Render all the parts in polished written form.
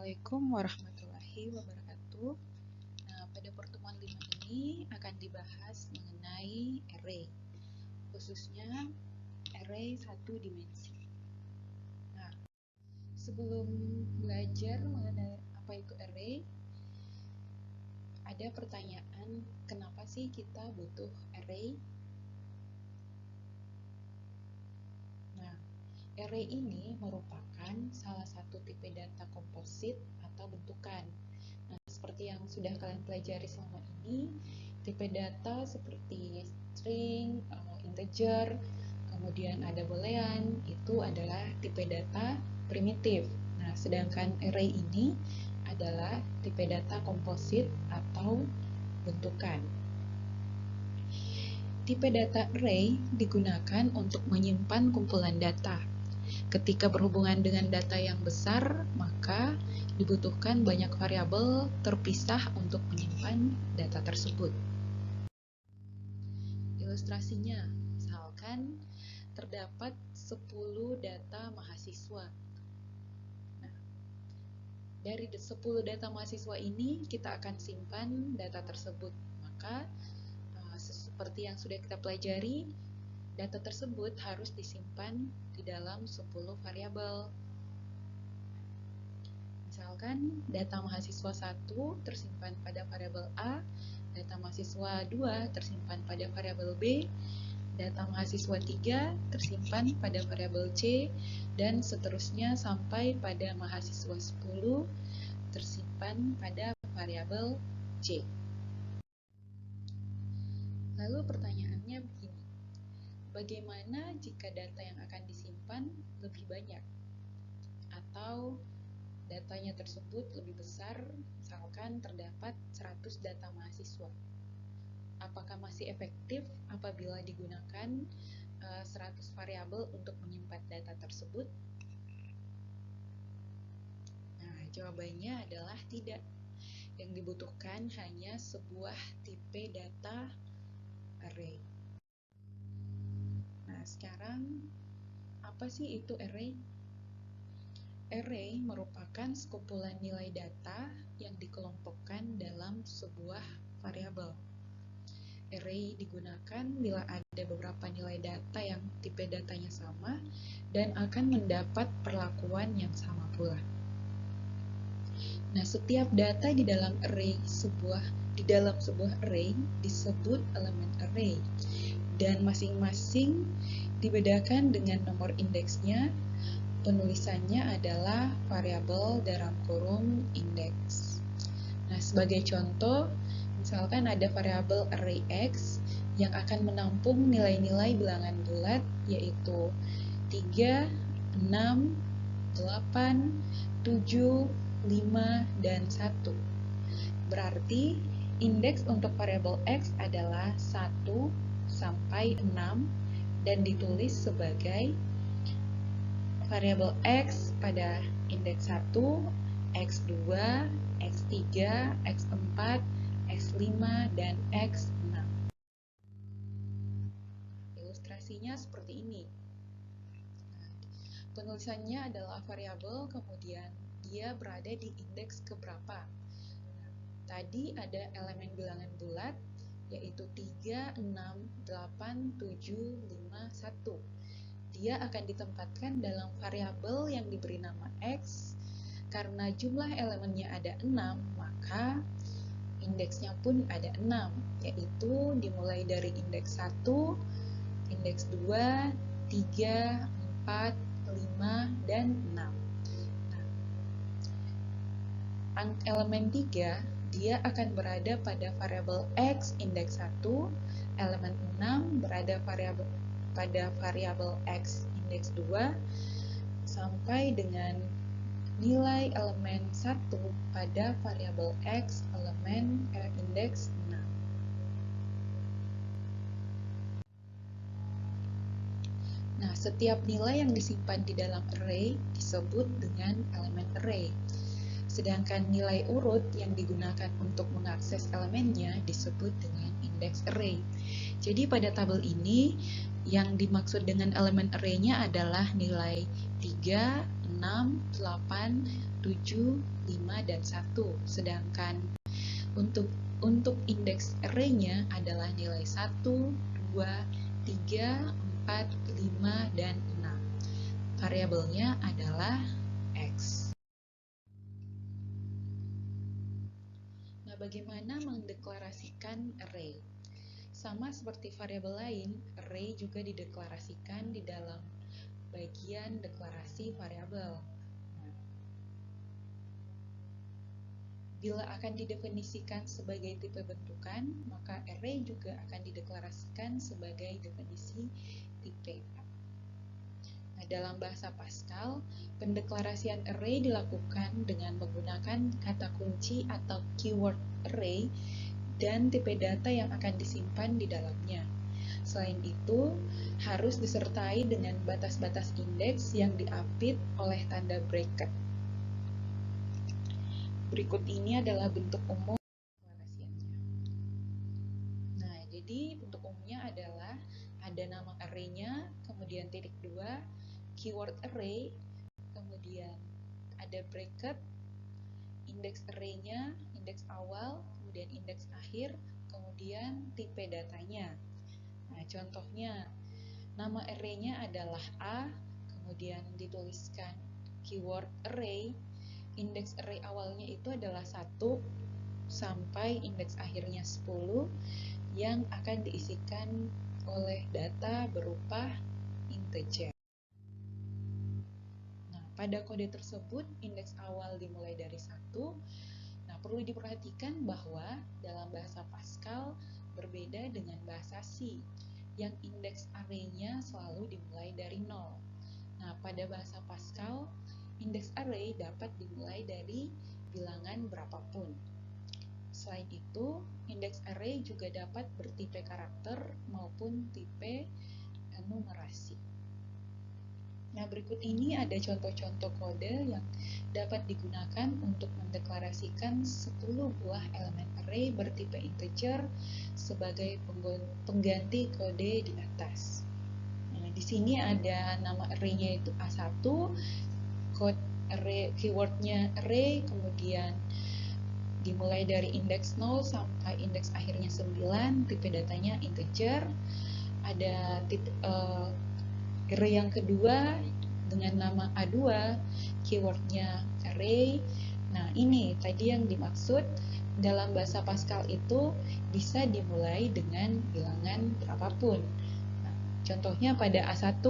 Assalamualaikum warahmatullahi wabarakatuh. Nah, pada pertemuan 5 ini akan dibahas mengenai array, khususnya array satu dimensi. Nah, sebelum belajar mengenai apa itu array, ada pertanyaan, kenapa sih kita butuh array? Nah, array ini merupakan salah satu tipe data komposit atau bentukan. Nah, seperti yang sudah kalian pelajari selama ini, tipe data seperti string, integer, kemudian ada boolean, itu adalah tipe data primitif. Nah, sedangkan array ini adalah tipe data komposit atau bentukan. Tipe data array digunakan untuk menyimpan kumpulan data. Ketika berhubungan dengan data yang besar, maka dibutuhkan banyak variabel terpisah untuk menyimpan data tersebut. Ilustrasinya, misalkan terdapat 10 data mahasiswa. Nah, dari 10 data mahasiswa ini kita akan simpan data tersebut. Maka seperti yang sudah kita pelajari, data tersebut harus disimpan di dalam 10 variabel. Misalkan data mahasiswa 1 tersimpan pada variabel A, data mahasiswa 2 tersimpan pada variabel B, data mahasiswa 3 tersimpan pada variabel C, dan seterusnya sampai pada mahasiswa 10 tersimpan pada variabel C. Lalu pertanyaannya begini, bagaimana jika data yang akan disimpan lebih banyak? Atau datanya tersebut lebih besar, misalkan terdapat 100 data mahasiswa. Apakah masih efektif apabila digunakan 100 variabel untuk menyimpan data tersebut? Nah, jawabannya adalah tidak. Yang dibutuhkan hanya sebuah tipe data array. Nah, sekarang apa sih itu array? Array merupakan sekumpulan nilai data yang dikelompokkan dalam sebuah variabel. Array digunakan bila ada beberapa nilai data yang tipe datanya sama dan akan mendapat perlakuan yang sama pula. Nah, setiap data di dalam sebuah array disebut elemen array dan masing-masing dibedakan dengan nomor indeksnya. Penulisannya adalah variabel dalam kurung indeks. Nah, sebagai contoh, misalkan ada variabel array X yang akan menampung nilai-nilai bilangan bulat, yaitu 3, 6, 8, 7, 5, dan 1. Berarti indeks untuk variabel X adalah 1 sampai 6 dan ditulis sebagai variabel X pada indeks 1, X2, X3, X4, X5, dan X6. Ilustrasinya seperti ini. Nah, penulisannya adalah variabel, kemudian dia berada di indeks keberapa. Nah, tadi ada elemen bilangan bulat, yaitu 3, 6, 8, 7, 5, 1. Dia akan ditempatkan dalam variabel yang diberi nama X. Karena jumlah elemennya ada 6, maka indeksnya pun ada 6, yaitu dimulai dari indeks 1, indeks 2, 3, 4, 5, dan 6. Nah, elemen 3, dia akan berada pada variabel X indeks 1, elemen 6 berada pada variabel X indeks 2, sampai dengan nilai elemen 1 pada variabel X elemen indeks 6. Nah, setiap nilai yang disimpan di dalam array disebut dengan elemen array. Sedangkan nilai urut yang digunakan untuk mengakses elemennya disebut dengan indeks array. Jadi pada tabel ini yang dimaksud dengan elemen array-nya adalah nilai 3, 6, 6, 8, 7, 5, dan 1. Sedangkan untuk indeks array-nya adalah nilai 1, 2, 3, 4, 5, dan 6. Variabelnya adalah X. Nah, bagaimana mendeklarasikan array? Sama seperti variabel lain, array juga dideklarasikan di dalam bagian deklarasi variabel. Nah, bila akan didefinisikan sebagai tipe bentukan, maka array juga akan dideklarasikan sebagai definisi tipe. Nah, dalam bahasa Pascal, pendeklarasian array dilakukan dengan menggunakan kata kunci atau keyword array dan tipe data yang akan disimpan di dalamnya. Selain itu, harus disertai dengan batas-batas indeks yang diapit oleh tanda bracket. Berikut ini adalah bentuk umum deklarasiannya. Nah, jadi bentuk umumnya adalah ada nama array-nya, kemudian titik 2, keyword array, kemudian ada bracket, indeks array-nya, indeks awal, kemudian indeks akhir, kemudian tipe datanya. Nah, contohnya, nama array-nya adalah A, kemudian dituliskan keyword array, indeks array awalnya itu adalah 1, sampai indeks akhirnya 10, yang akan diisikan oleh data berupa integer. Nah, pada kode tersebut, indeks awal dimulai dari 1. Nah, perlu diperhatikan bahwa dalam bahasa Pascal berbeda dengan bahasa C, yang indeks array-nya selalu dimulai dari 0. Nah, pada bahasa Pascal, indeks array dapat dimulai dari bilangan berapapun. Selain itu, indeks array juga dapat bertipe karakter maupun tipe numerasi. Nah, berikut ini ada contoh-contoh kode yang dapat digunakan untuk mendeklarasikan 10 buah elemen array bertipe integer sebagai pengganti kode di atas. Nah, di sini ada nama array-nya itu A1, kode array, keywordnya array, kemudian dimulai dari indeks 0 sampai indeks akhirnya 9, tipe datanya integer. Ada array yang kedua dengan nama A2, keywordnya array. Nah, ini tadi yang dimaksud dalam bahasa Pascal itu bisa dimulai dengan bilangan berapapun. Nah, contohnya pada A1,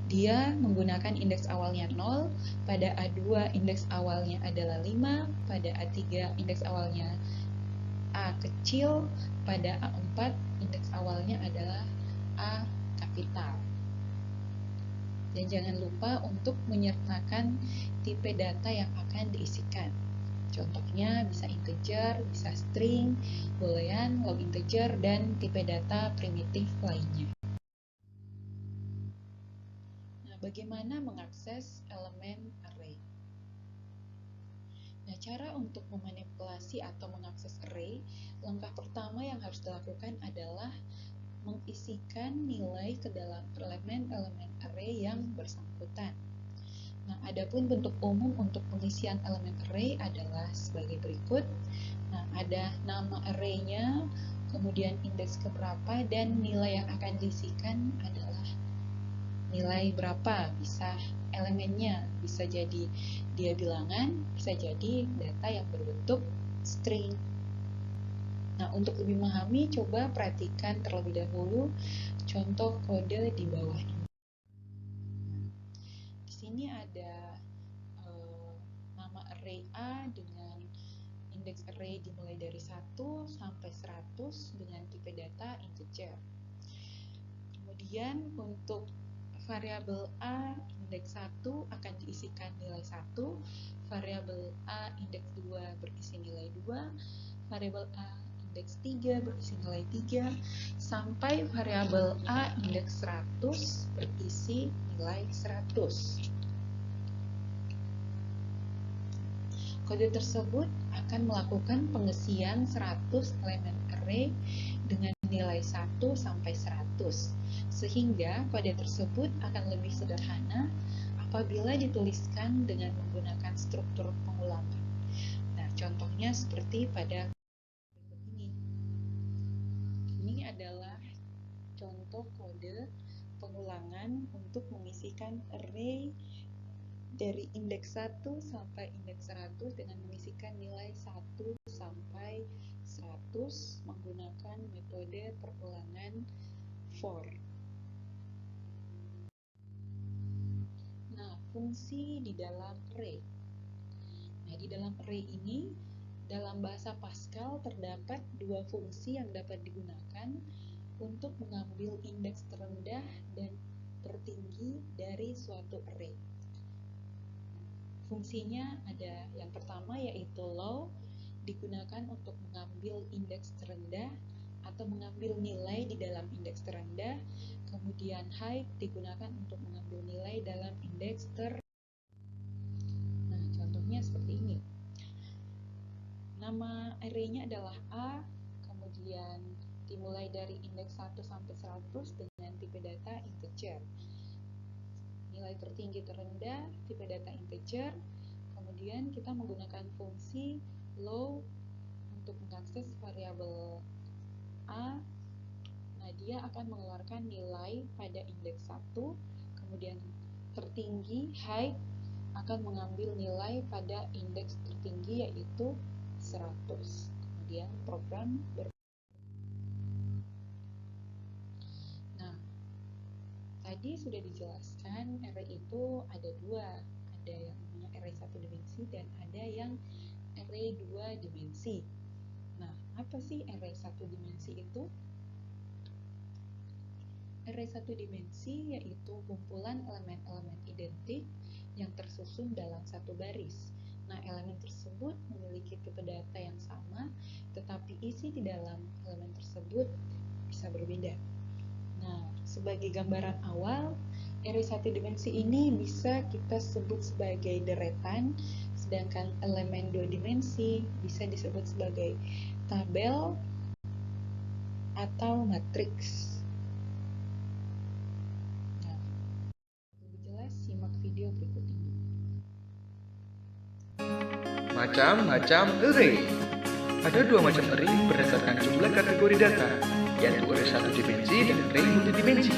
dia menggunakan indeks awalnya 0, pada A2 indeks awalnya adalah 5, pada A3 indeks awalnya A kecil, pada A4 indeks awalnya adalah A kapital. Dan jangan lupa untuk menyertakan tipe data yang akan diisikan. Contohnya bisa integer, bisa string, boolean, log integer, dan tipe data primitif lainnya. Nah, bagaimana mengakses elemen array? Nah, cara untuk memanipulasi atau mengakses array, langkah pertama yang harus dilakukan adalah mengisikan nilai ke dalam elemen-elemen array yang bersangkutan. Nah, adapun bentuk umum untuk pengisian elemen array adalah sebagai berikut. Nah, ada nama array-nya, kemudian indeks keberapa, dan nilai yang akan diisikan adalah nilai berapa. Bisa elemennya, bisa jadi dia bilangan, bisa jadi data yang berbentuk string. Nah, untuk lebih memahami, coba perhatikan terlebih dahulu contoh kode di bawah ini. Di sini ada nama array A dengan indeks array dimulai dari 1 sampai 100 dengan tipe data integer. Kemudian untuk variabel A indeks 1 akan diisikan nilai 1, variabel A indeks 2 berisi nilai 2, variabel A indeks 3 berisi nilai 3, sampai variabel A indeks 100 berisi nilai 100. Kode tersebut akan melakukan pengisian 100 elemen array dengan nilai 1 sampai 100, sehingga kode tersebut akan lebih sederhana apabila dituliskan dengan menggunakan struktur pengulangan. Nah, contohnya seperti pada ini. Ini adalah contoh kode pengulangan untuk mengisikan array dari indeks 1 sampai indeks 100 dengan mengisikan nilai 1 sampai 100 menggunakan metode pengulangan for. Nah, fungsi di dalam array. Nah, di dalam array ini, dalam bahasa Pascal terdapat dua fungsi yang dapat digunakan untuk mengambil indeks terendah dan tertinggi dari suatu array. Fungsinya ada yang pertama yaitu low, digunakan untuk mengambil indeks terendah atau mengambil nilai di dalam indeks terendah. Kemudian high digunakan untuk mengambil nilai dalam indeks terendah. Nah, contohnya seperti ini. Nama array-nya adalah A, kemudian dimulai dari indeks 1 sampai 100 dengan tipe data integer. Nilai tertinggi terendah, tipe data integer. Kemudian kita menggunakan fungsi low untuk mengakses variabel A. Nah, dia akan mengeluarkan nilai pada indeks 1. Kemudian tertinggi, high, akan mengambil nilai pada indeks tertinggi yaitu 100. Kemudian program tadi sudah dijelaskan array itu ada dua, ada yang namanya array 1 dimensi dan ada yang array 2 dimensi. Nah, apa sih array 1 dimensi itu? Array 1 dimensi yaitu kumpulan elemen-elemen identik yang tersusun dalam satu baris. Nah, elemen tersebut memiliki tipe data yang sama, tetapi isi di dalam elemen tersebut bisa berbeda. Nah, sebagai gambaran awal, array 1 dimensi ini bisa kita sebut sebagai deretan, sedangkan elemen 2 dimensi bisa disebut sebagai tabel atau matriks. Nah, lebih jelas simak video berikut ini. Macam-macam array. Ada dua macam array berdasarkan jumlah kategori data, yaitu array 1 dimensi dan array multidimensi.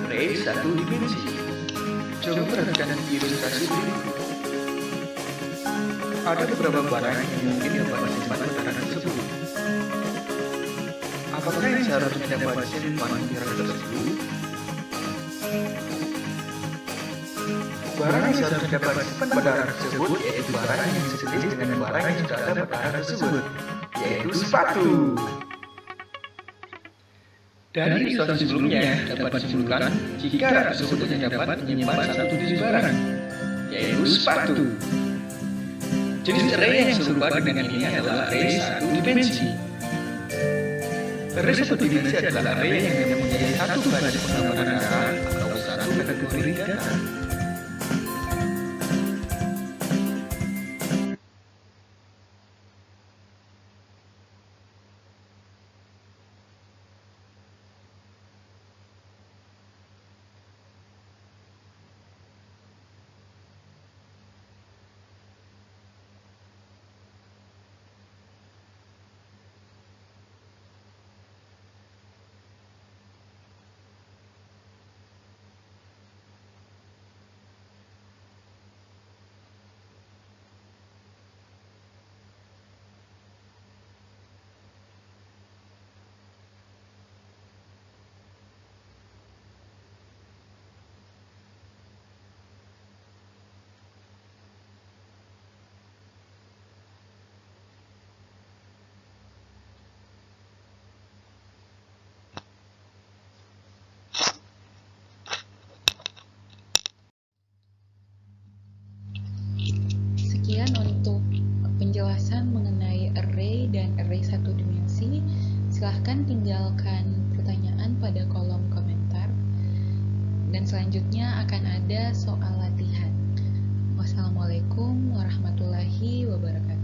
Array 1 dimensi. Coba perhatikan ilustrasi berikut. Ada beberapa barang yang mungkin dapat disimpan pada barang tersebut. Apakah yang seharusnya dapat disimpan di barang tersebut? Barang yang seharusnya dapat disimpan pada barang tersebut yaitu barang yang sejenis dengan barang yang sudah ada pada barang tersebut, yaitu sepatu. Dari ilustrasi sebelumnya dapat disimpulkan jika barang tersebut hanya dapat menyimpan satu jenis barang, yaitu sepatu. Jenis array yang serupa dengan ini adalah array 1 dimensi. Array 1 dimensi adalah array yang hanya mempunyai satu baris penggambaran data atau satu kategori data. Sekian untuk penjelasan mengenai array dan array 1 dimensi. Silahkan tinggalkan pertanyaan pada kolom komentar. Dan selanjutnya akan ada soal latihan. Wassalamualaikum warahmatullahi wabarakatuh.